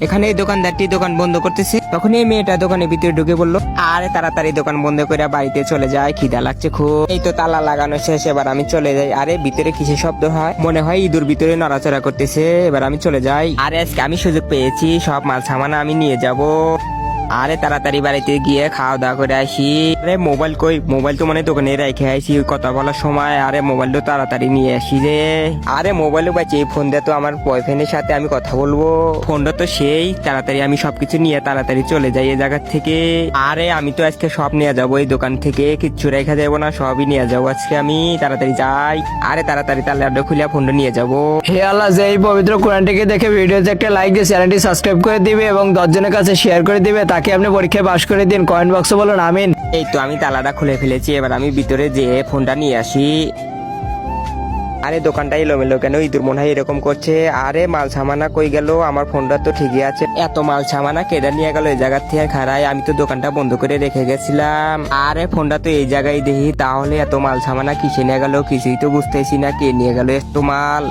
এখানে এই দোকানদারটি দোকান বন্ধ করতেছে, তখন এই মেয়েটা দোকানের ভিতরে ঢুকে বললো, আরে তাড়াতাড়ি দোকান বন্ধ করে বাড়িতে চলে যায়, খিদা লাগছে খুব। এই তো তালা লাগানো শেষ, এবার আমি চলে যাই। আরে ভিতরে কিসের শব্দ হয়, মনে হয় ইঁদুর ভিতরে নড়াচড়া করতেছে। এবার আমি চলে যাই। আরে আজকে আমি সুযোগ পেয়েছি, সব মাল সামান আমি নিয়ে যাব। আরে তাড়াতাড়ি বাড়িতে গিয়ে খাওয়া দাওয়া করে আসি। আরে মোবাইল কই, মোবাইল তো মানে দোকানে রেখে আইছি কথা বলার সময়। আরে মোবাইল তো তাড়াতাড়ি নিয়ে আসি রে। আরে মোবাইলও পাচ্ছি, এই ফোন দিয়ে তো আমার বয়ফ্রেন্ডের সাথে আমি কথা বলবো। ফোনটা তো সেই, তাড়াতাড়ি আমি সবকিছু নিয়ে তাড়াতাড়ি চলে যাই এই জায়গা থেকে। আরে আমি তো আজকে সব নিয়ে যাবো এই দোকান থেকে, কিচ্ছু রেখা যাবো না, সবই নিয়ে যাবো আজকে আমি। তাড়াতাড়ি যাই। আরে তাড়াতাড়ি তাহলে খুলে ফোনটা নিয়ে যাবো। হে আল্লাহ, যে এই পবিত্র কোরআনটিকে দেখে ভিডিওতে একটা লাইক দিয়ে চ্যানেলটি সাবস্ক্রাইব করে দিবে এবং 10 জনের কাছে শেয়ার করে দিবে, তাকে আপনি পরীক্ষায় পাশ করে দিন। কমেন্ট বক্সে বলুন আমিন। এই তো আমি তালাটা খুলে ফেলেছি, এবার আমি ভিতরে যেয়ে ফোনটা নিয়ে আসি। আরে দোকানটা এলোমেলো কেন, ইঁদুর মনে হয় এরকম করছে। আরে মাল সামানা কই গেল, আমার ফোনটা তো ঠিকই আছে। এত মাল সামানা কেডা নিয়ে গেল এই জায়গার থেকে খারাই, আমি তো দোকানটা বন্ধ করে রেখে গেছিলাম। আরে ফোনটা তো এই জায়গায় দেখি, তাহলে এত মাল সামানা কিসে নিয়ে গেল, কিছুই তো বুঝতেছি না, কে নিয়ে গেল এত মাল।